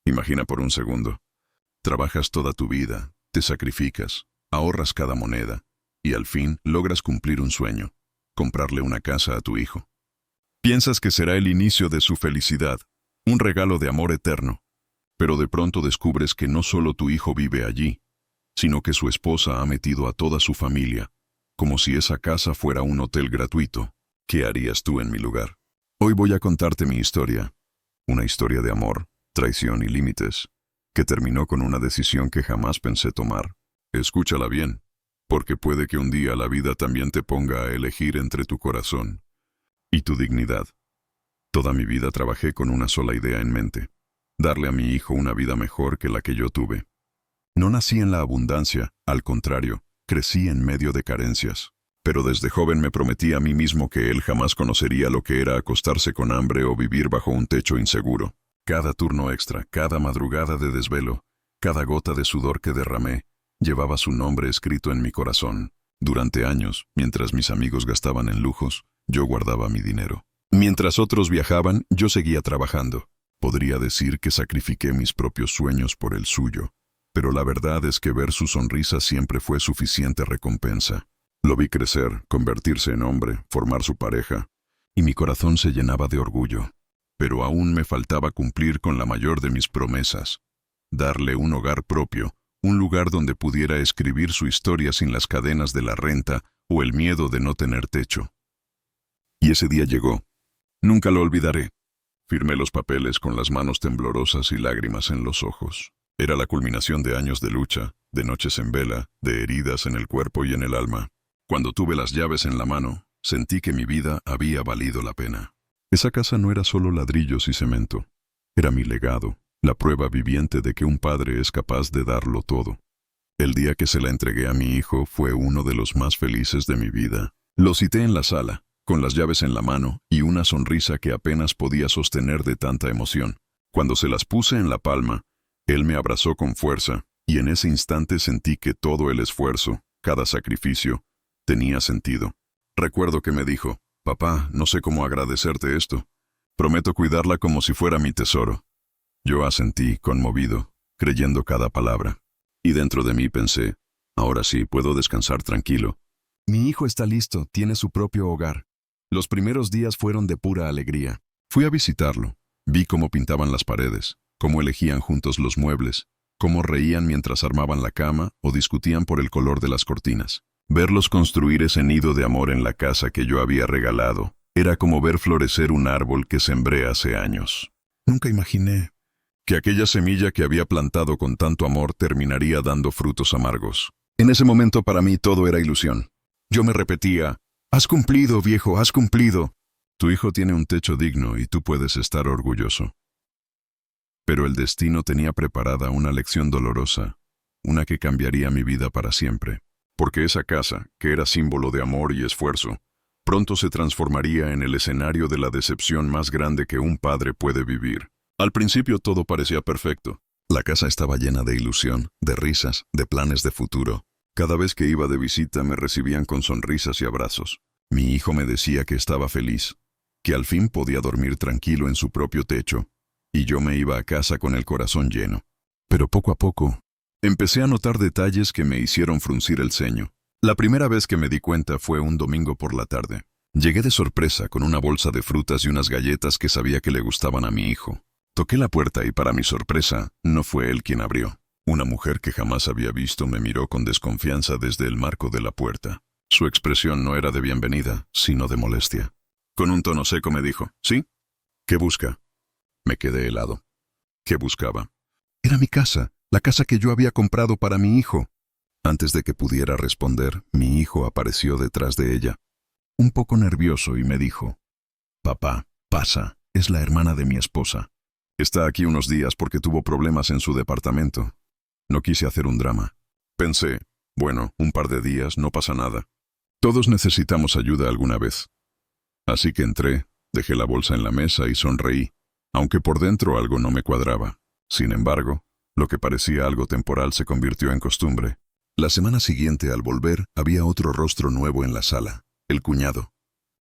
Imagina por un segundo. Trabajas toda tu vida, te sacrificas, ahorras cada moneda, y al fin logras cumplir un sueño, comprarle una casa a tu hijo. Piensas que será el inicio de su felicidad, un regalo de amor eterno, pero de pronto descubres que no solo tu hijo vive allí, sino que su esposa ha metido a toda su familia, como si esa casa fuera un hotel gratuito. ¿Qué harías tú en mi lugar? Hoy voy a contarte mi historia, una historia de amor, traición y límites, que terminó con una decisión que jamás pensé tomar. Escúchala bien, porque puede que un día la vida también te ponga a elegir entre tu corazón y tu dignidad. Toda mi vida trabajé con una sola idea en mente: darle a mi hijo una vida mejor que la que yo tuve. No nací en la abundancia, al contrario, crecí en medio de carencias. Pero desde joven me prometí a mí mismo que él jamás conocería lo que era acostarse con hambre o vivir bajo un techo inseguro. Cada turno extra, cada madrugada de desvelo, cada gota de sudor que derramé, llevaba su nombre escrito en mi corazón. Durante años, mientras mis amigos gastaban en lujos, yo guardaba mi dinero. Mientras otros viajaban, yo seguía trabajando. Podría decir que sacrifiqué mis propios sueños por el suyo, pero la verdad es que ver su sonrisa siempre fue suficiente recompensa. Lo vi crecer, convertirse en hombre, formar su pareja, y mi corazón se llenaba de orgullo. Pero aún me faltaba cumplir con la mayor de mis promesas: darle un hogar propio, un lugar donde pudiera escribir su historia sin las cadenas de la renta o el miedo de no tener techo. Y ese día llegó. Nunca lo olvidaré. Firmé los papeles con las manos temblorosas y lágrimas en los ojos. Era la culminación de años de lucha, de noches en vela, de heridas en el cuerpo y en el alma. Cuando tuve las llaves en la mano, sentí que mi vida había valido la pena. Esa casa no era solo ladrillos y cemento. Era mi legado, la prueba viviente de que un padre es capaz de darlo todo. El día que se la entregué a mi hijo fue uno de los más felices de mi vida. Lo cité en la sala, con las llaves en la mano y una sonrisa que apenas podía sostener de tanta emoción. Cuando se las puse en la palma, él me abrazó con fuerza, y en ese instante sentí que todo el esfuerzo, cada sacrificio, tenía sentido. Recuerdo que me dijo: «Papá, no sé cómo agradecerte esto. Prometo cuidarla como si fuera mi tesoro». Yo asentí, conmovido, creyendo cada palabra. Y dentro de mí pensé: ahora sí, puedo descansar tranquilo. Mi hijo está listo, tiene su propio hogar. Los primeros días fueron de pura alegría. Fui a visitarlo. Vi cómo pintaban las paredes, cómo elegían juntos los muebles, cómo reían mientras armaban la cama o discutían por el color de las cortinas. Verlos construir ese nido de amor en la casa que yo había regalado era como ver florecer un árbol que sembré hace años. Nunca imaginé que aquella semilla que había plantado con tanto amor terminaría dando frutos amargos. En ese momento para mí todo era ilusión. Yo me repetía: «Has cumplido, viejo, has cumplido. Tu hijo tiene un techo digno y tú puedes estar orgulloso». Pero el destino tenía preparada una lección dolorosa, una que cambiaría mi vida para siempre. Porque esa casa, que era símbolo de amor y esfuerzo, pronto se transformaría en el escenario de la decepción más grande que un padre puede vivir. Al principio todo parecía perfecto. La casa estaba llena de ilusión, de risas, de planes de futuro. Cada vez que iba de visita me recibían con sonrisas y abrazos. Mi hijo me decía que estaba feliz, que al fin podía dormir tranquilo en su propio techo, y yo me iba a casa con el corazón lleno. Pero poco a poco, empecé a notar detalles que me hicieron fruncir el ceño. La primera vez que me di cuenta fue un domingo por la tarde. Llegué de sorpresa con una bolsa de frutas y unas galletas que sabía que le gustaban a mi hijo. Toqué la puerta y para mi sorpresa, no fue él quien abrió. Una mujer que jamás había visto me miró con desconfianza desde el marco de la puerta. Su expresión no era de bienvenida, sino de molestia. Con un tono seco me dijo: «¿Sí? ¿Qué busca?» Me quedé helado. ¿Qué buscaba? Era mi casa. La casa que yo había comprado para mi hijo. Antes de que pudiera responder, mi hijo apareció detrás de ella, un poco nervioso, y me dijo: «Papá, pasa, es la hermana de mi esposa. Está aquí unos días porque tuvo problemas en su departamento». No quise hacer un drama. Pensé: bueno, un par de días, no pasa nada. Todos necesitamos ayuda alguna vez. Así que entré, dejé la bolsa en la mesa y sonreí, aunque por dentro algo no me cuadraba. Sin embargo, lo que parecía algo temporal se convirtió en costumbre. La semana siguiente, al volver, había otro rostro nuevo en la sala: el cuñado.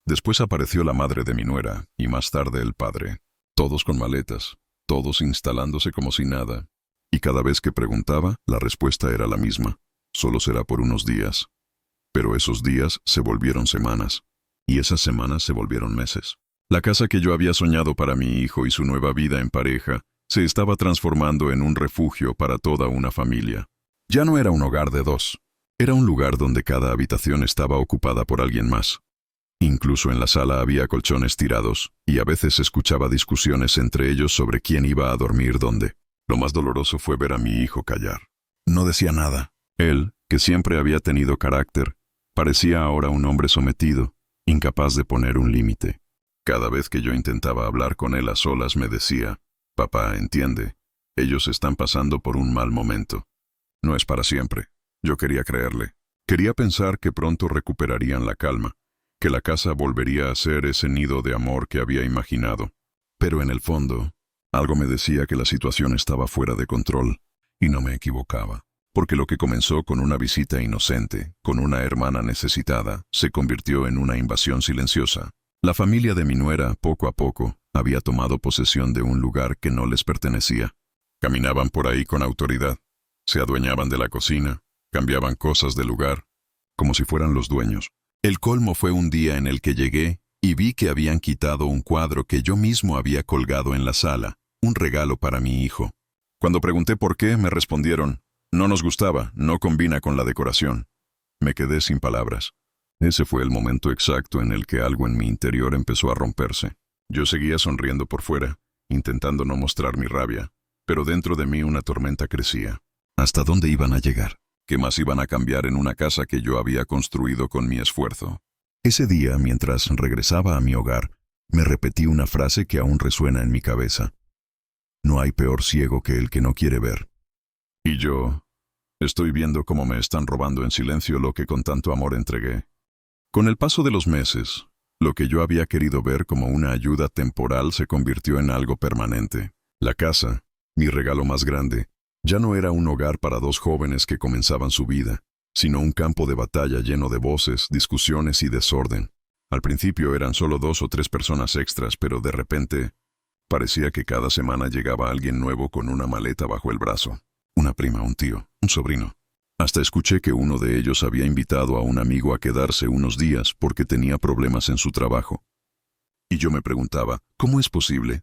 Después apareció la madre de mi nuera, y más tarde el padre. Todos con maletas. todos instalándose como si nada. Y cada vez que preguntaba, la respuesta era la misma: solo será por unos días. Pero esos días se volvieron semanas, y esas semanas se volvieron meses. La casa que yo había soñado para mi hijo y su nueva vida en pareja se estaba transformando en un refugio para toda una familia. Ya no era un hogar de dos. Era un lugar donde cada habitación estaba ocupada por alguien más. Incluso en la sala había colchones tirados, y a veces escuchaba discusiones entre ellos sobre quién iba a dormir dónde. Lo más doloroso fue ver a mi hijo callar. No decía nada. Él, que siempre había tenido carácter, parecía ahora un hombre sometido, incapaz de poner un límite. Cada vez que yo intentaba hablar con él a solas me decía: «Papá, entiende, ellos están pasando por un mal momento. No es para siempre». Yo quería creerle. Quería pensar que pronto recuperarían la calma, que la casa volvería a ser ese nido de amor que había imaginado. Pero en el fondo, algo me decía que la situación estaba fuera de control, y no me equivocaba. Porque lo que comenzó con una visita inocente, con una hermana necesitada, se convirtió en una invasión silenciosa. La familia de mi nuera, poco a poco, había tomado posesión de un lugar que no les pertenecía. Caminaban por ahí con autoridad, se adueñaban de la cocina, cambiaban cosas del lugar, como si fueran los dueños. El colmo fue un día en el que llegué y vi que habían quitado un cuadro que yo mismo había colgado en la sala, un regalo para mi hijo. Cuando pregunté por qué, me respondieron: «No nos gustaba, no combina con la decoración». Me quedé sin palabras. Ese fue el momento exacto en el que algo en mi interior empezó a romperse. Yo seguía sonriendo por fuera, intentando no mostrar mi rabia, pero dentro de mí una tormenta crecía. ¿Hasta dónde iban a llegar? ¿Qué más iban a cambiar en una casa que yo había construido con mi esfuerzo? Ese día, mientras regresaba a mi hogar, me repetí una frase que aún resuena en mi cabeza: «No hay peor ciego que el que no quiere ver». Y yo estoy viendo cómo me están robando en silencio lo que con tanto amor entregué. Con el paso de los meses, lo que yo había querido ver como una ayuda temporal se convirtió en algo permanente. La casa, mi regalo más grande, ya no era un hogar para dos jóvenes que comenzaban su vida, sino un campo de batalla lleno de voces, discusiones y desorden. Al principio eran solo 2 o 3 personas extras, pero de repente parecía que cada semana llegaba alguien nuevo con una maleta bajo el brazo. Una prima, un tío, un sobrino. Hasta escuché que uno de ellos había invitado a un amigo a quedarse unos días porque tenía problemas en su trabajo. Y yo me preguntaba, ¿cómo es posible?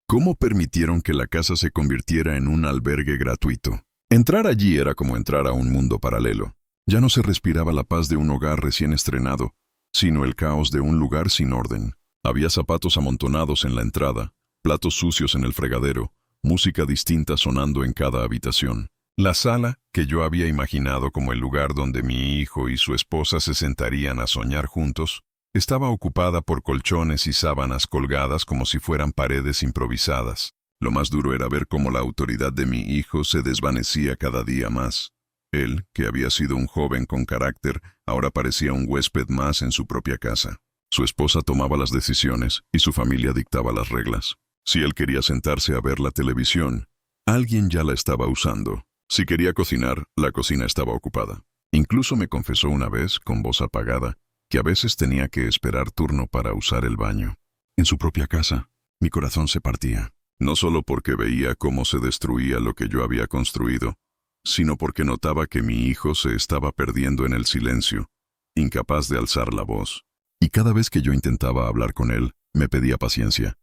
¿Cómo permitieron que la casa se convirtiera en un albergue gratuito? Entrar allí era como entrar a un mundo paralelo. Ya no se respiraba la paz de un hogar recién estrenado, sino el caos de un lugar sin orden. Había zapatos amontonados en la entrada, platos sucios en el fregadero, música distinta sonando en cada habitación. La sala, que yo había imaginado como el lugar donde mi hijo y su esposa se sentarían a soñar juntos, estaba ocupada por colchones y sábanas colgadas como si fueran paredes improvisadas. Lo más duro era ver cómo la autoridad de mi hijo se desvanecía cada día más. Él, que había sido un joven con carácter, ahora parecía un huésped más en su propia casa. Su esposa tomaba las decisiones y su familia dictaba las reglas. Si él quería sentarse a ver la televisión, alguien ya la estaba usando. Si quería cocinar, la cocina estaba ocupada. Incluso me confesó una vez, con voz apagada, que a veces tenía que esperar turno para usar el baño. En su propia casa, mi corazón se partía. No solo porque veía cómo se destruía lo que yo había construido, sino porque notaba que mi hijo se estaba perdiendo en el silencio, incapaz de alzar la voz. Y cada vez que yo intentaba hablar con él, me pedía paciencia.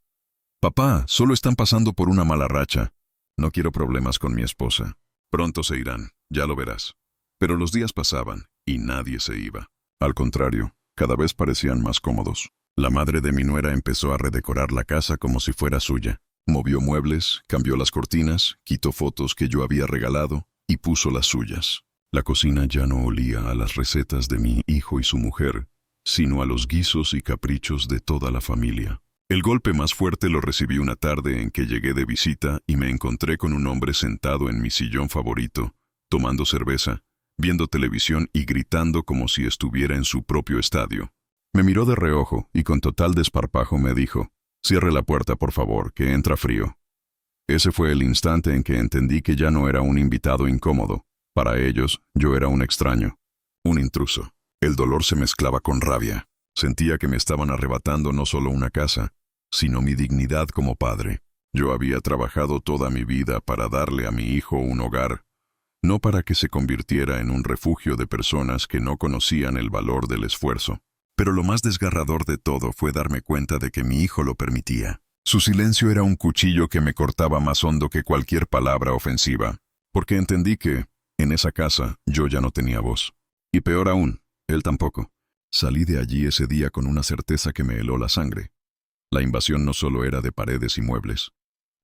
«Papá, solo están pasando por una mala racha. No quiero problemas con mi esposa. Pronto se irán, ya lo verás». Pero los días pasaban y nadie se iba. Al contrario, cada vez parecían más cómodos. La madre de mi nuera empezó a redecorar la casa como si fuera suya. Movió muebles, cambió las cortinas, quitó fotos que yo había regalado y puso las suyas. La cocina ya no olía a las recetas de mi hijo y su mujer, sino a los guisos y caprichos de toda la familia. El golpe más fuerte lo recibí una tarde en que llegué de visita y me encontré con un hombre sentado en mi sillón favorito, tomando cerveza, viendo televisión y gritando como si estuviera en su propio estadio. Me miró de reojo y con total desparpajo me dijo: «Cierre la puerta, por favor, que entra frío». Ese fue el instante en que entendí que ya no era un invitado incómodo. Para ellos, yo era un extraño, un intruso. El dolor se mezclaba con rabia. Sentía que me estaban arrebatando no solo una casa, sino mi dignidad como padre. Yo había trabajado toda mi vida para darle a mi hijo un hogar, no para que se convirtiera en un refugio de personas que no conocían el valor del esfuerzo. Pero lo más desgarrador de todo fue darme cuenta de que mi hijo lo permitía. Su silencio era un cuchillo que me cortaba más hondo que cualquier palabra ofensiva, porque entendí que, en esa casa, yo ya no tenía voz. Y peor aún, él tampoco. Salí de allí ese día con una certeza que me heló la sangre. La invasión no solo era de paredes y muebles.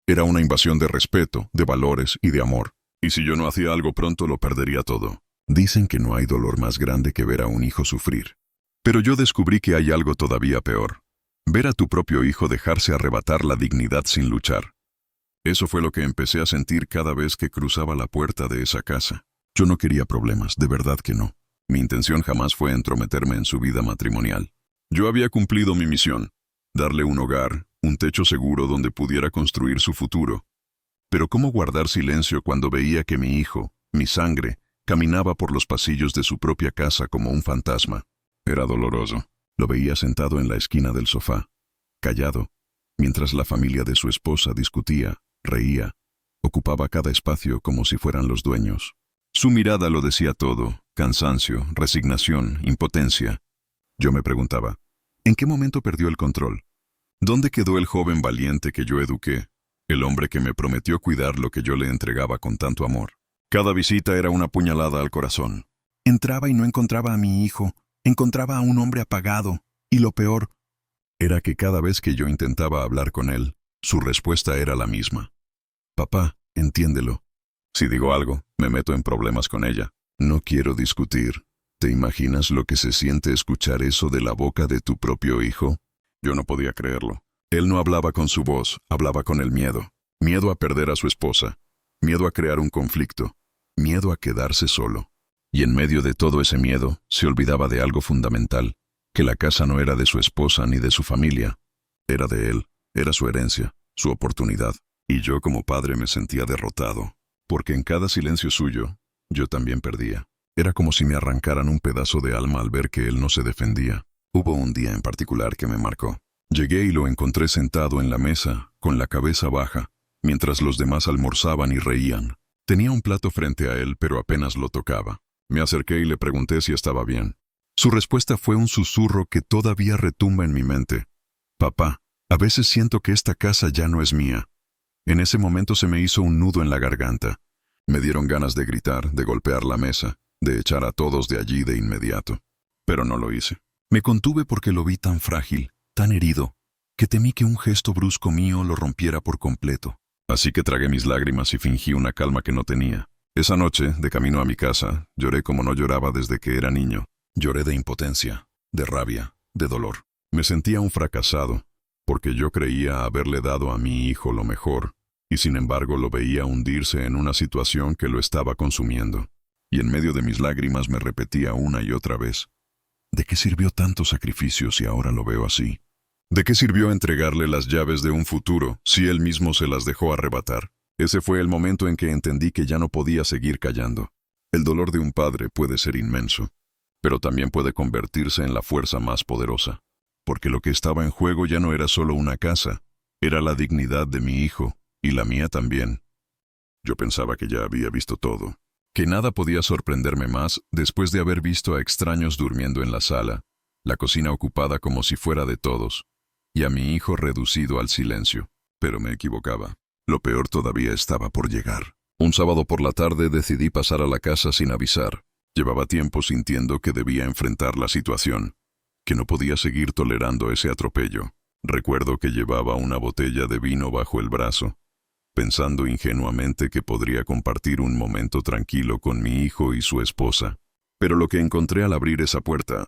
Era una invasión de respeto, de valores y de amor. Y si yo no hacía algo pronto, lo perdería todo. Dicen que no hay dolor más grande que ver a un hijo sufrir. Pero yo descubrí que hay algo todavía peor. Ver a tu propio hijo dejarse arrebatar la dignidad sin luchar. Eso fue lo que empecé a sentir cada vez que cruzaba la puerta de esa casa. Yo no quería problemas, de verdad que no. Mi intención jamás fue entrometerme en su vida matrimonial. Yo había cumplido mi misión, darle un hogar, un techo seguro donde pudiera construir su futuro. Pero ¿cómo guardar silencio cuando veía que mi hijo, mi sangre, caminaba por los pasillos de su propia casa como un fantasma? Era doloroso. Lo veía sentado en la esquina del sofá, callado, mientras la familia de su esposa discutía, reía, ocupaba cada espacio como si fueran los dueños. Su mirada lo decía todo: cansancio, resignación, impotencia. Yo me preguntaba, ¿en qué momento perdió el control? ¿Dónde quedó el joven valiente que yo eduqué? El hombre que me prometió cuidar lo que yo le entregaba con tanto amor. Cada visita era una puñalada al corazón. Entraba y no encontraba a mi hijo, encontraba a un hombre apagado, y lo peor era que cada vez que yo intentaba hablar con él, su respuesta era la misma. Papá, entiéndelo. Si digo algo, me meto en problemas con ella. No quiero discutir. ¿Te imaginas lo que se siente escuchar eso de la boca de tu propio hijo? Yo no podía creerlo. Él no hablaba con su voz, hablaba con el miedo. Miedo a perder a su esposa. Miedo a crear un conflicto. Miedo a quedarse solo. Y en medio de todo ese miedo, se olvidaba de algo fundamental, que la casa no era de su esposa ni de su familia. Era de él, era su herencia, su oportunidad. Y yo como padre me sentía derrotado, porque en cada silencio suyo, yo también perdía. Era como si me arrancaran un pedazo de alma al ver que él no se defendía. Hubo un día en particular que me marcó. Llegué y lo encontré sentado en la mesa, con la cabeza baja, mientras los demás almorzaban y reían. Tenía un plato frente a él, pero apenas lo tocaba. Me acerqué y le pregunté si estaba bien. Su respuesta fue un susurro que todavía retumba en mi mente. Papá, a veces siento que esta casa ya no es mía. En ese momento se me hizo un nudo en la garganta. Me dieron ganas de gritar, de golpear la mesa, de echar a todos de allí de inmediato. Pero no lo hice. Me contuve porque lo vi tan frágil, tan herido, que temí que un gesto brusco mío lo rompiera por completo. Así que tragué mis lágrimas y fingí una calma que no tenía. Esa noche, de camino a mi casa, lloré como no lloraba desde que era niño. Lloré de impotencia, de rabia, de dolor. Me sentía un fracasado, porque yo creía haberle dado a mi hijo lo mejor, y sin embargo lo veía hundirse en una situación que lo estaba consumiendo. Y en medio de mis lágrimas me repetía una y otra vez: ¿de qué sirvió tanto sacrificio si ahora lo veo así? ¿De qué sirvió entregarle las llaves de un futuro si él mismo se las dejó arrebatar? Ese fue el momento en que entendí que ya no podía seguir callando. El dolor de un padre puede ser inmenso, pero también puede convertirse en la fuerza más poderosa, porque lo que estaba en juego ya no era solo una casa, era la dignidad de mi hijo, y la mía también. Yo pensaba que ya había visto todo, que nada podía sorprenderme más después de haber visto a extraños durmiendo en la sala, la cocina ocupada como si fuera de todos, y a mi hijo reducido al silencio. Pero me equivocaba. Lo peor todavía estaba por llegar. Un sábado por la tarde decidí pasar a la casa sin avisar. Llevaba tiempo sintiendo que debía enfrentar la situación, que no podía seguir tolerando ese atropello. Recuerdo que llevaba una botella de vino bajo el brazo, pensando ingenuamente que podría compartir un momento tranquilo con mi hijo y su esposa. Pero lo que encontré al abrir esa puerta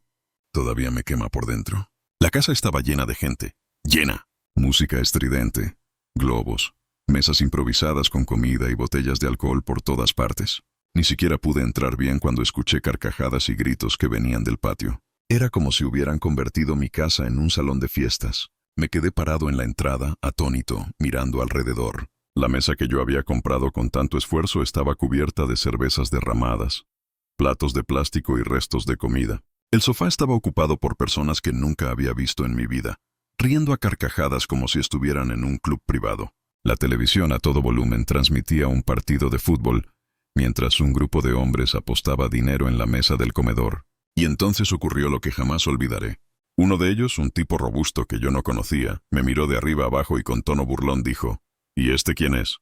todavía me quema por dentro. La casa estaba llena de gente. Llena. Música estridente, globos, mesas improvisadas con comida y botellas de alcohol por todas partes. Ni siquiera pude entrar bien cuando escuché carcajadas y gritos que venían del patio. Era como si hubieran convertido mi casa en un salón de fiestas. Me quedé parado en la entrada, atónito, mirando alrededor. La mesa que yo había comprado con tanto esfuerzo estaba cubierta de cervezas derramadas, platos de plástico y restos de comida. El sofá estaba ocupado por personas que nunca había visto en mi vida, riendo a carcajadas como si estuvieran en un club privado. La televisión a todo volumen transmitía un partido de fútbol, mientras un grupo de hombres apostaba dinero en la mesa del comedor. Y entonces ocurrió lo que jamás olvidaré. Uno de ellos, un tipo robusto que yo no conocía, me miró de arriba abajo y con tono burlón dijo: ¿Y este quién es?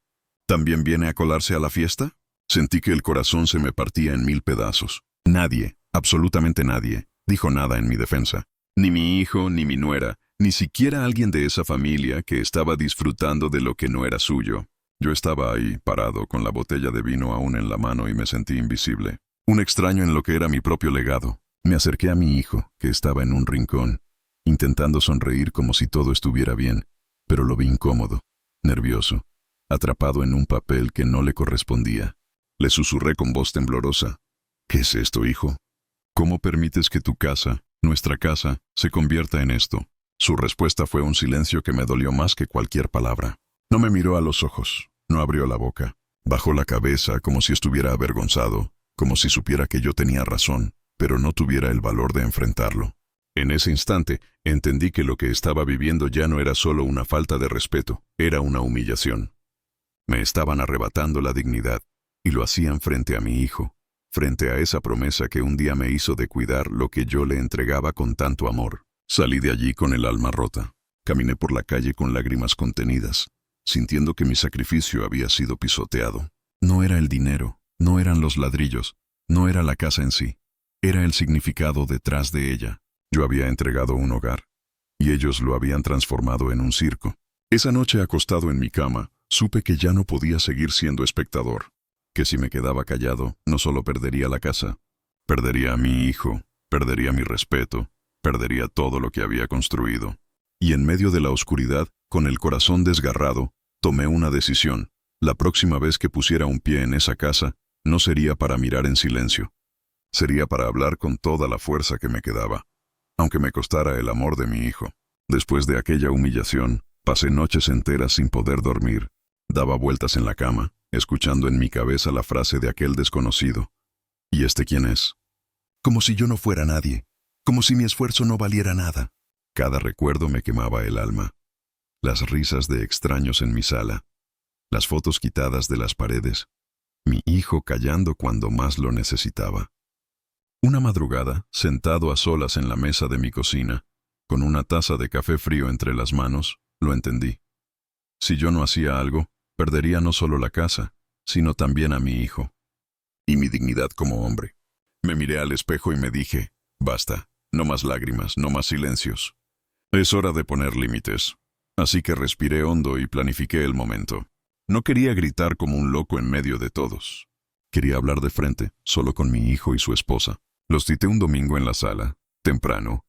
¿También viene a colarse a la fiesta? Sentí que el corazón se me partía en 1000 pedazos. Nadie, absolutamente nadie, dijo nada en mi defensa. Ni mi hijo, ni mi nuera, ni siquiera alguien de esa familia que estaba disfrutando de lo que no era suyo. Yo estaba ahí, parado, con la botella de vino aún en la mano y me sentí invisible. Un extraño en lo que era mi propio legado. Me acerqué a mi hijo, que estaba en un rincón, intentando sonreír como si todo estuviera bien, pero lo vi incómodo, nervioso, atrapado en un papel que no le correspondía. Le susurré con voz temblorosa: ¿Qué es esto, hijo? ¿Cómo permites que tu casa, nuestra casa, se convierta en esto? Su respuesta fue un silencio que me dolió más que cualquier palabra. No me miró a los ojos, no abrió la boca. Bajó la cabeza como si estuviera avergonzado, como si supiera que yo tenía razón, pero no tuviera el valor de enfrentarlo. En ese instante, entendí que lo que estaba viviendo ya no era solo una falta de respeto, era una humillación. Me estaban arrebatando la dignidad, y lo hacían frente a mi hijo, frente a esa promesa que un día me hizo de cuidar lo que yo le entregaba con tanto amor. Salí de allí con el alma rota. Caminé por la calle con lágrimas contenidas, sintiendo que mi sacrificio había sido pisoteado. No era el dinero, no eran los ladrillos, no era la casa en sí. Era el significado detrás de ella. Yo había entregado un hogar, y ellos lo habían transformado en un circo. Esa noche, acostado en mi cama, supe que ya no podía seguir siendo espectador, que si me quedaba callado, no solo perdería la casa, perdería a mi hijo, perdería mi respeto, perdería todo lo que había construido. Y en medio de la oscuridad, con el corazón desgarrado, tomé una decisión. La próxima vez que pusiera un pie en esa casa, no sería para mirar en silencio. Sería para hablar con toda la fuerza que me quedaba, aunque me costara el amor de mi hijo. Después de aquella humillación, pasé noches enteras sin poder dormir. Daba vueltas en la cama, escuchando en mi cabeza la frase de aquel desconocido: ¿Y este quién es? Como si yo no fuera nadie, como si mi esfuerzo no valiera nada. Cada recuerdo me quemaba el alma. Las risas de extraños en mi sala, las fotos quitadas de las paredes, mi hijo callando cuando más lo necesitaba. Una madrugada, sentado a solas en la mesa de mi cocina, con una taza de café frío entre las manos, lo entendí. Si yo no hacía algo, perdería no solo la casa, sino también a mi hijo. Y mi dignidad como hombre. Me miré al espejo y me dije: basta, no más lágrimas, no más silencios. Es hora de poner límites. Así que respiré hondo y planifiqué el momento. No quería gritar como un loco en medio de todos. Quería hablar de frente, solo con mi hijo y su esposa. Los cité un domingo en la sala, temprano,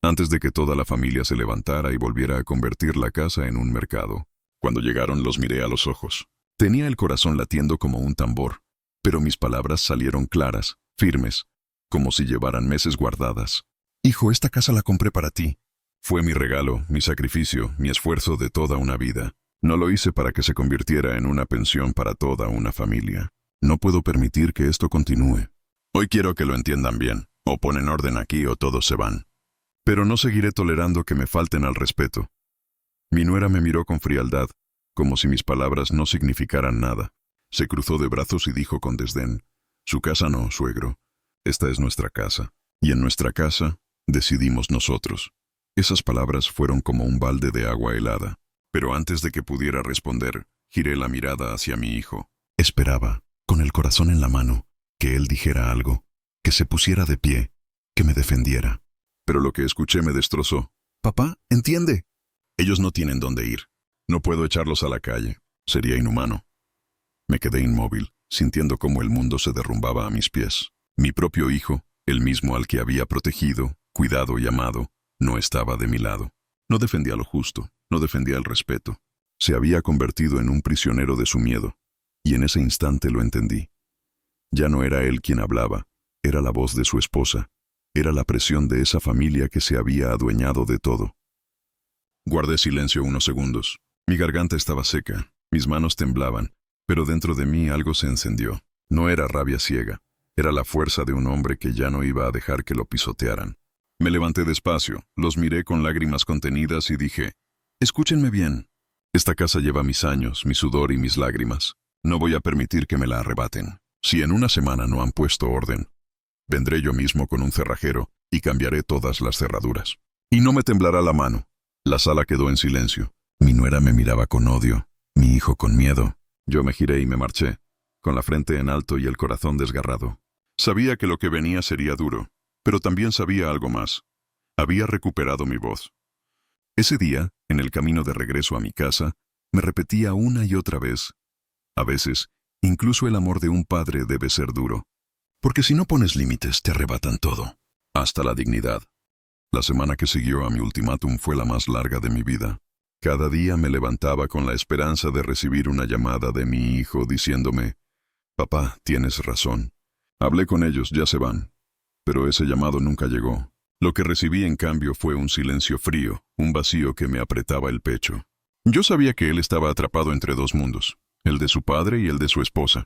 antes de que toda la familia se levantara y volviera a convertir la casa en un mercado. Cuando llegaron los miré a los ojos. Tenía el corazón latiendo como un tambor, pero mis palabras salieron claras, firmes, como si llevaran meses guardadas. Hijo, esta casa la compré para ti. Fue mi regalo, mi sacrificio, mi esfuerzo de toda una vida. No lo hice para que se convirtiera en una pensión para toda una familia. No puedo permitir que esto continúe. Hoy quiero que lo entiendan bien. O ponen orden aquí o todos se van. Pero no seguiré tolerando que me falten al respeto. Mi nuera me miró con frialdad, como si mis palabras no significaran nada. Se cruzó de brazos y dijo con desdén: su casa no, suegro. Esta es nuestra casa. Y en nuestra casa decidimos nosotros. Esas palabras fueron como un balde de agua helada. Pero antes de que pudiera responder, giré la mirada hacia mi hijo. Esperaba, con el corazón en la mano, que él dijera algo, que se pusiera de pie, que me defendiera. Pero lo que escuché me destrozó. Papá, entiende. Ellos no tienen dónde ir. No puedo echarlos a la calle. Sería inhumano. Me quedé inmóvil, sintiendo cómo el mundo se derrumbaba a mis pies. Mi propio hijo, el mismo al que había protegido, cuidado y amado, no estaba de mi lado. No defendía lo justo, no defendía el respeto. Se había convertido en un prisionero de su miedo, y en ese instante lo entendí. Ya no era él quien hablaba, era la voz de su esposa, era la presión de esa familia que se había adueñado de todo. Guardé silencio unos segundos. Mi garganta estaba seca, mis manos temblaban, pero dentro de mí algo se encendió. No era rabia ciega, era la fuerza de un hombre que ya no iba a dejar que lo pisotearan. Me levanté despacio, los miré con lágrimas contenidas y dije: escúchenme bien. Esta casa lleva mis años, mi sudor y mis lágrimas. No voy a permitir que me la arrebaten. Si en una semana no han puesto orden, vendré yo mismo con un cerrajero y cambiaré todas las cerraduras. Y no me temblará la mano. La sala quedó en silencio. Mi nuera me miraba con odio, mi hijo con miedo. Yo me giré y me marché, con la frente en alto y el corazón desgarrado. Sabía que lo que venía sería duro, pero también sabía algo más. Había recuperado mi voz. Ese día, en el camino de regreso a mi casa, me repetía una y otra vez: a veces, incluso el amor de un padre debe ser duro. Porque si no pones límites, te arrebatan todo, hasta la dignidad. La semana que siguió a mi ultimátum fue la más larga de mi vida. Cada día me levantaba con la esperanza de recibir una llamada de mi hijo diciéndome: «Papá, tienes razón. Hablé con ellos, ya se van». Pero ese llamado nunca llegó. Lo que recibí en cambio fue un silencio frío, un vacío que me apretaba el pecho. Yo sabía que él estaba atrapado entre dos mundos, el de su padre y el de su esposa.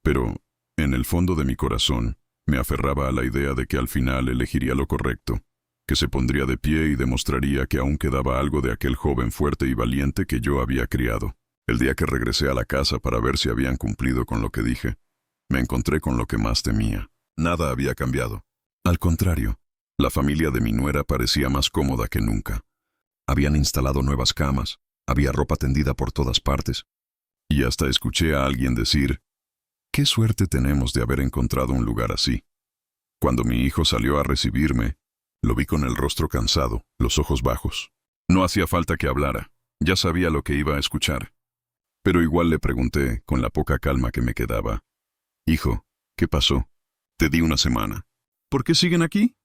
Pero, en el fondo de mi corazón, me aferraba a la idea de que al final elegiría lo correcto, que se pondría de pie y demostraría que aún quedaba algo de aquel joven fuerte y valiente que yo había criado. El día que regresé a la casa para ver si habían cumplido con lo que dije, me encontré con lo que más temía. Nada había cambiado. Al contrario, la familia de mi nuera parecía más cómoda que nunca. Habían instalado nuevas camas, había ropa tendida por todas partes, y hasta escuché a alguien decir: «Qué suerte tenemos de haber encontrado un lugar así». Cuando mi hijo salió a recibirme, lo vi con el rostro cansado, los ojos bajos. No hacía falta que hablara, ya sabía lo que iba a escuchar. Pero igual le pregunté, con la poca calma que me quedaba: «Hijo, ¿qué pasó? Te di una semana. ¿Por qué siguen aquí?».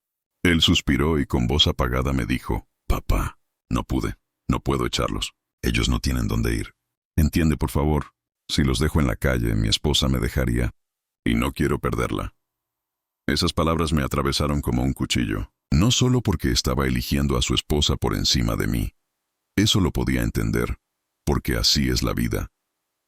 Él suspiró y con voz apagada me dijo: «Papá, no puedo echarlos. Ellos no tienen dónde ir. Entiende, por favor. Si los dejo en la calle, mi esposa me dejaría, y no quiero perderla». Esas palabras me atravesaron como un cuchillo, no solo porque estaba eligiendo a su esposa por encima de mí. Eso lo podía entender, porque así es la vida,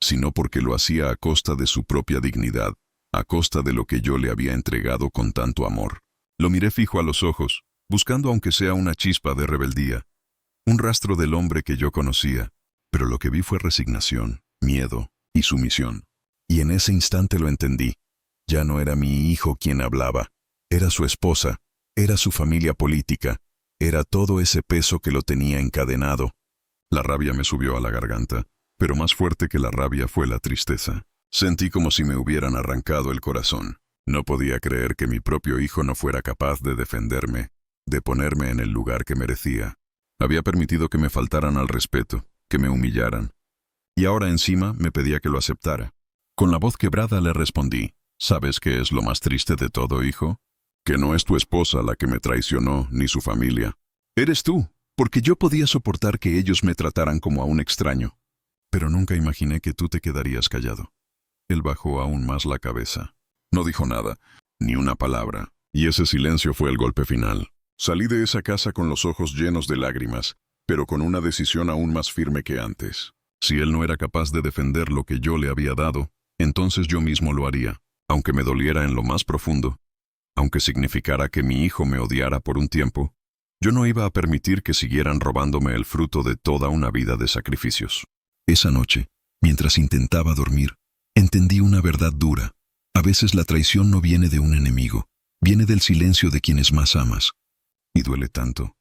sino porque lo hacía a costa de su propia dignidad, a costa de lo que yo le había entregado con tanto amor. Lo miré fijo a los ojos, buscando aunque sea una chispa de rebeldía, un rastro del hombre que yo conocía, pero lo que vi fue resignación, miedo y sumisión. Y en ese instante lo entendí. Ya no era mi hijo quien hablaba, era su esposa, era su familia política, era todo ese peso que lo tenía encadenado. La rabia me subió a la garganta, pero más fuerte que la rabia fue la tristeza. Sentí como si me hubieran arrancado el corazón. No podía creer que mi propio hijo no fuera capaz de defenderme, de ponerme en el lugar que merecía. Había permitido que me faltaran al respeto, que me humillaran. Y ahora encima me pedía que lo aceptara. Con la voz quebrada le respondí: «¿Sabes qué es lo más triste de todo, hijo? Que no es tu esposa la que me traicionó, ni su familia. Eres tú, porque yo podía soportar que ellos me trataran como a un extraño. Pero nunca imaginé que tú te quedarías callado». Él bajó aún más la cabeza. No dijo nada, ni una palabra, y ese silencio fue el golpe final. Salí de esa casa con los ojos llenos de lágrimas, pero con una decisión aún más firme que antes. Si él no era capaz de defender lo que yo le había dado, entonces yo mismo lo haría, aunque me doliera en lo más profundo, aunque significara que mi hijo me odiara por un tiempo. Yo no iba a permitir que siguieran robándome el fruto de toda una vida de sacrificios. Esa noche, mientras intentaba dormir, entendí una verdad dura. A veces la traición no viene de un enemigo, viene del silencio de quienes más amas. Y duele tanto,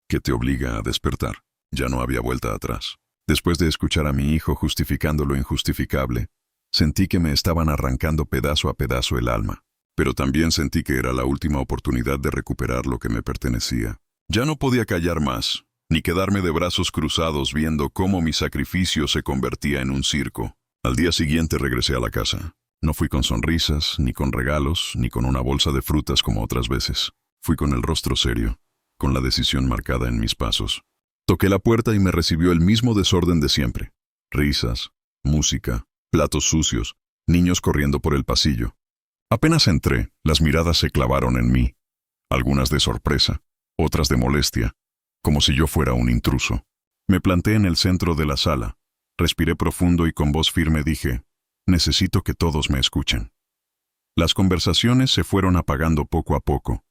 que te obliga a despertar. Ya no había vuelta atrás. Después de escuchar a mi hijo justificando lo injustificable, sentí que me estaban arrancando pedazo a pedazo el alma. Pero también sentí que era la última oportunidad de recuperar lo que me pertenecía. Ya no podía callar más, ni quedarme de brazos cruzados viendo cómo mi sacrificio se convertía en un circo. Al día siguiente regresé a la casa. No fui con sonrisas, ni con regalos, ni con una bolsa de frutas como otras veces. Fui con el rostro serio, con la decisión marcada en mis pasos. Toqué la puerta y me recibió el mismo desorden de siempre. Risas, música, platos sucios, niños corriendo por el pasillo. Apenas entré, las miradas se clavaron en mí, algunas de sorpresa, otras de molestia, como si yo fuera un intruso. Me planté en el centro de la sala, respiré profundo y con voz firme dije: «Necesito que todos me escuchen». Las conversaciones se fueron apagando poco a poco.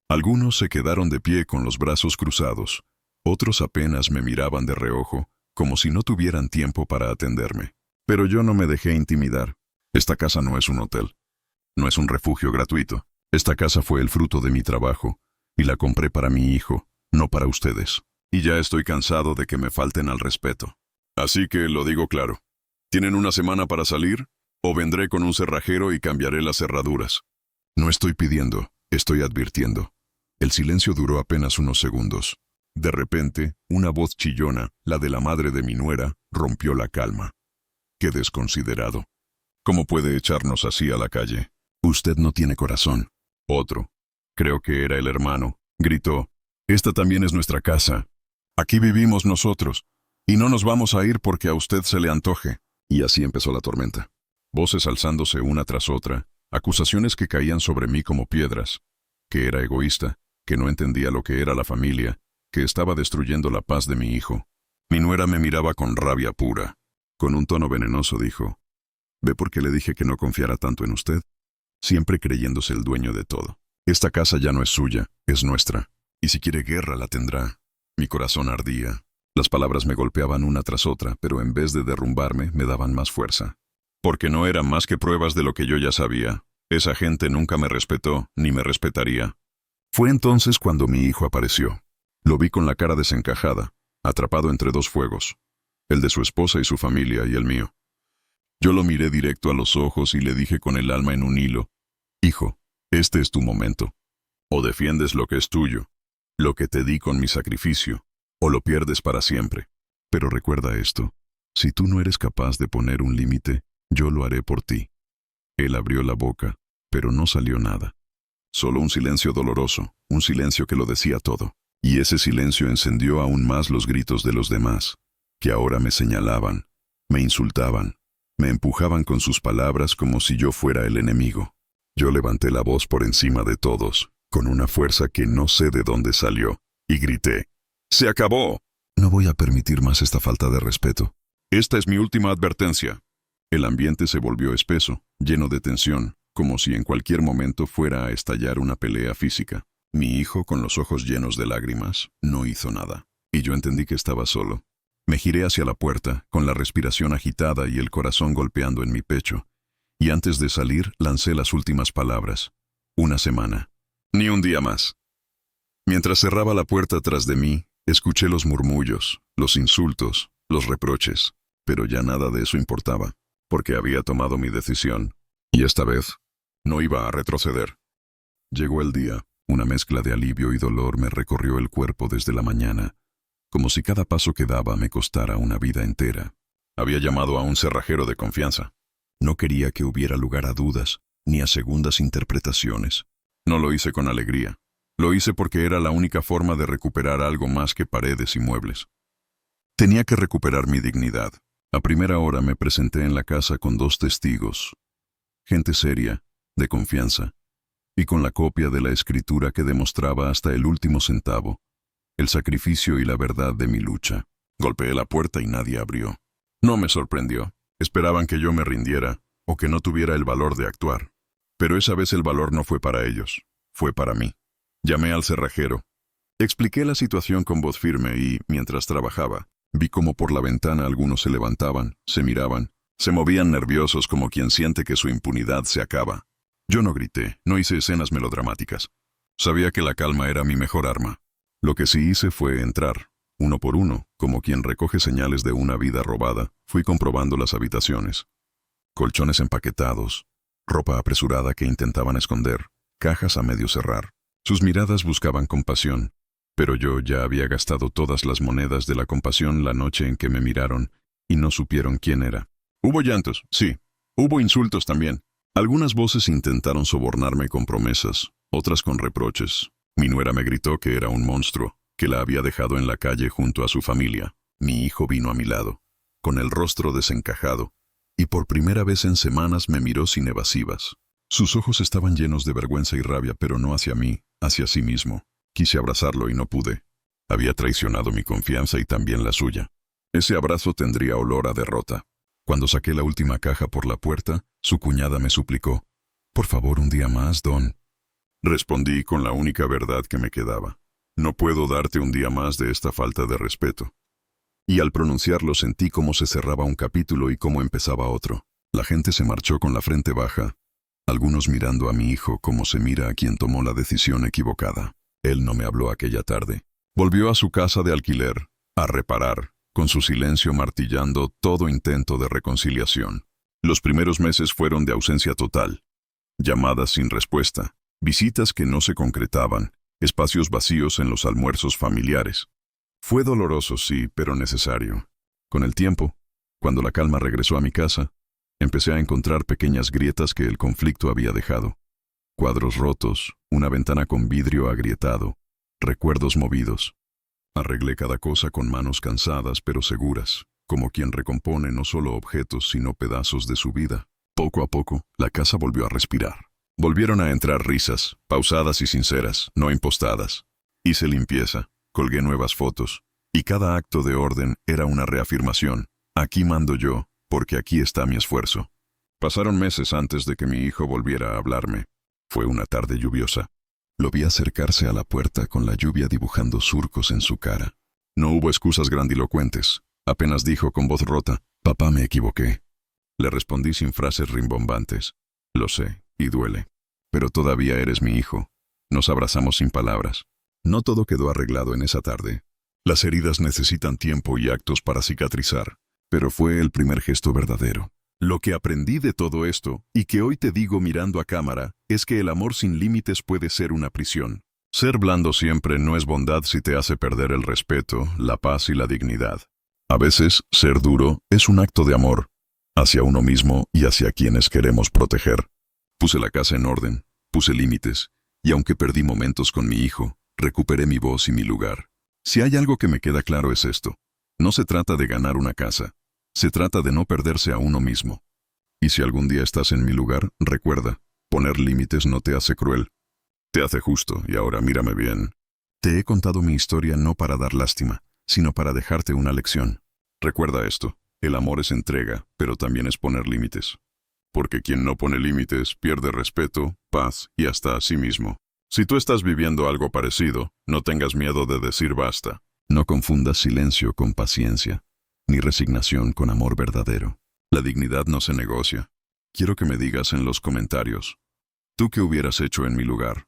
Algunos se quedaron de pie con los brazos cruzados, otros apenas me miraban de reojo, como si no tuvieran tiempo para atenderme. Pero yo no me dejé intimidar. Esta casa no es un hotel. No es un refugio gratuito. Esta casa fue el fruto de mi trabajo, y la compré para mi hijo, no para ustedes. Y ya estoy cansado de que me falten al respeto. Así que lo digo claro. ¿Tienen una semana para salir? O vendré con un cerrajero y cambiaré las cerraduras. No estoy pidiendo, estoy advirtiendo. El silencio duró apenas unos segundos. De repente, una voz chillona, la de la madre de mi nuera, rompió la calma. ¡Qué desconsiderado! ¿Cómo puede echarnos así a la calle? Usted no tiene corazón. Otro, creo que era el hermano, gritó. Esta también es nuestra casa. Aquí vivimos nosotros, y no nos vamos a ir porque a usted se le antoje. Y así empezó la tormenta. Voces alzándose una tras otra, acusaciones que caían sobre mí como piedras, que era egoísta, que no entendía lo que era la familia, que estaba destruyendo la paz de mi hijo. Mi nuera me miraba con rabia pura. Con un tono venenoso dijo, ¿ve por qué le dije que no confiara tanto en usted? Siempre creyéndose el dueño de todo. Esta casa ya no es suya, es nuestra. Y si quiere guerra la tendrá. Mi corazón ardía. Las palabras me golpeaban una tras otra, pero en vez de derrumbarme, me daban más fuerza. Porque no eran más que pruebas de lo que yo ya sabía. Esa gente nunca me respetó, ni me respetaría. Fue entonces cuando mi hijo apareció. Lo vi con la cara desencajada, atrapado entre dos fuegos, el de su esposa y su familia y el mío. Yo lo miré directo a los ojos y le dije con el alma en un hilo, hijo, este es tu momento. O defiendes lo que es tuyo, lo que te di con mi sacrificio, o lo pierdes para siempre. Pero recuerda esto, si tú no eres capaz de poner un límite, yo lo haré por ti. Él abrió la boca, pero no salió nada. Solo un silencio doloroso, un silencio que lo decía todo. Y ese silencio encendió aún más los gritos de los demás, que ahora me señalaban, me insultaban, me empujaban con sus palabras como si yo fuera el enemigo. Yo levanté la voz por encima de todos, con una fuerza que no sé de dónde salió, y grité, ¡se acabó! No voy a permitir más esta falta de respeto. Esta es mi última advertencia. El ambiente se volvió espeso, lleno de tensión, como si en cualquier momento fuera a estallar una pelea física. Mi hijo, con los ojos llenos de lágrimas, no hizo nada, y yo entendí que estaba solo. Me giré hacia la puerta, con la respiración agitada y el corazón golpeando en mi pecho, y antes de salir lancé las últimas palabras. Una semana. Ni un día más. Mientras cerraba la puerta tras de mí, escuché los murmullos, los insultos, los reproches, pero ya nada de eso importaba, porque había tomado mi decisión, y esta vez no iba a retroceder. Llegó el día. Una mezcla de alivio y dolor me recorrió el cuerpo desde la mañana, como si cada paso que daba me costara una vida entera. Había llamado a un cerrajero de confianza. No quería que hubiera lugar a dudas, ni a segundas interpretaciones. No lo hice con alegría. Lo hice porque era la única forma de recuperar algo más que paredes y muebles. Tenía que recuperar mi dignidad. A primera hora me presenté en la casa con 2 testigos, gente seria, de confianza, y con la copia de la escritura que demostraba hasta el último centavo, el sacrificio y la verdad de mi lucha. Golpeé la puerta y nadie abrió. No me sorprendió. Esperaban que yo me rindiera, o que no tuviera el valor de actuar. Pero esa vez el valor no fue para ellos, fue para mí. Llamé al cerrajero. Expliqué la situación con voz firme y, mientras trabajaba, vi cómo por la ventana algunos se levantaban, se miraban, se movían nerviosos como quien siente que su impunidad se acaba. Yo no grité, no hice escenas melodramáticas. Sabía que la calma era mi mejor arma. Lo que sí hice fue entrar, uno por uno, como quien recoge señales de una vida robada. Fui comprobando las habitaciones. Colchones empaquetados, ropa apresurada que intentaban esconder, cajas a medio cerrar. Sus miradas buscaban compasión, pero yo ya había gastado todas las monedas de la compasión la noche en que me miraron y no supieron quién era. Hubo llantos, sí. Hubo insultos también. Algunas voces intentaron sobornarme con promesas, otras con reproches. Mi nuera me gritó que era un monstruo, que la había dejado en la calle junto a su familia. Mi hijo vino a mi lado, con el rostro desencajado, y por primera vez en semanas me miró sin evasivas. Sus ojos estaban llenos de vergüenza y rabia, pero no hacia mí, hacia sí mismo. Quise abrazarlo y no pude. Había traicionado mi confianza y también la suya. Ese abrazo tendría olor a derrota. Cuando saqué la última caja por la puerta, su cuñada me suplicó, «Por favor, un día más, Don». Respondí con la única verdad que me quedaba. «No puedo darte un día más de esta falta de respeto». Y al pronunciarlo sentí cómo se cerraba un capítulo y cómo empezaba otro. La gente se marchó con la frente baja, algunos mirando a mi hijo como se mira a quien tomó la decisión equivocada. Él no me habló aquella tarde. Volvió a su casa de alquiler, a reparar, con su silencio martillando todo intento de reconciliación. Los primeros meses fueron de ausencia total. Llamadas sin respuesta, visitas que no se concretaban, espacios vacíos en los almuerzos familiares. Fue doloroso, sí, pero necesario. Con el tiempo, cuando la calma regresó a mi casa, empecé a encontrar pequeñas grietas que el conflicto había dejado. Cuadros rotos, una ventana con vidrio agrietado, recuerdos movidos. Arreglé cada cosa con manos cansadas pero seguras, como quien recompone no solo objetos sino pedazos de su vida. Poco a poco, la casa volvió a respirar. Volvieron a entrar risas, pausadas y sinceras, no impostadas. Hice limpieza, colgué nuevas fotos, y cada acto de orden era una reafirmación. Aquí mando yo, porque aquí está mi esfuerzo. Pasaron meses antes de que mi hijo volviera a hablarme. Fue una tarde lluviosa. Lo vi acercarse a la puerta con la lluvia dibujando surcos en su cara. No hubo excusas grandilocuentes. Apenas dijo con voz rota, «Papá, me equivoqué». Le respondí sin frases rimbombantes. «Lo sé, y duele. Pero todavía eres mi hijo». Nos abrazamos sin palabras. No todo quedó arreglado en esa tarde. Las heridas necesitan tiempo y actos para cicatrizar. Pero fue el primer gesto verdadero. Lo que aprendí de todo esto, y que hoy te digo mirando a cámara, es que el amor sin límites puede ser una prisión. Ser blando siempre no es bondad si te hace perder el respeto, la paz y la dignidad. A veces, ser duro es un acto de amor, hacia uno mismo y hacia quienes queremos proteger. Puse la casa en orden, puse límites, y aunque perdí momentos con mi hijo, recuperé mi voz y mi lugar. Si hay algo que me queda claro es esto. No se trata de ganar una casa. Se trata de no perderse a uno mismo. Y si algún día estás en mi lugar, recuerda, poner límites no te hace cruel. Te hace justo, y ahora mírame bien. Te he contado mi historia no para dar lástima, sino para dejarte una lección. Recuerda esto, el amor es entrega, pero también es poner límites. Porque quien no pone límites pierde respeto, paz y hasta a sí mismo. Si tú estás viviendo algo parecido, no tengas miedo de decir basta. No confundas silencio con paciencia, ni resignación con amor verdadero. La dignidad no se negocia. Quiero que me digas en los comentarios, ¿tú qué hubieras hecho en mi lugar?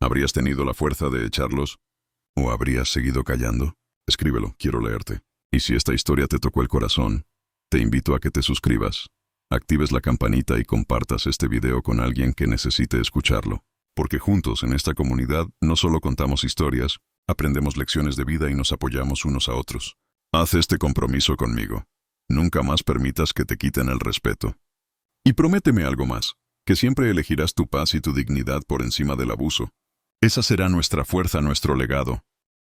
¿Habrías tenido la fuerza de echarlos? ¿O habrías seguido callando? Escríbelo, quiero leerte. Y si esta historia te tocó el corazón, te invito a que te suscribas, actives la campanita y compartas este video con alguien que necesite escucharlo. Porque juntos en esta comunidad no solo contamos historias, aprendemos lecciones de vida y nos apoyamos unos a otros. Haz este compromiso conmigo. Nunca más permitas que te quiten el respeto. Y prométeme algo más, que siempre elegirás tu paz y tu dignidad por encima del abuso. Esa será nuestra fuerza, nuestro legado.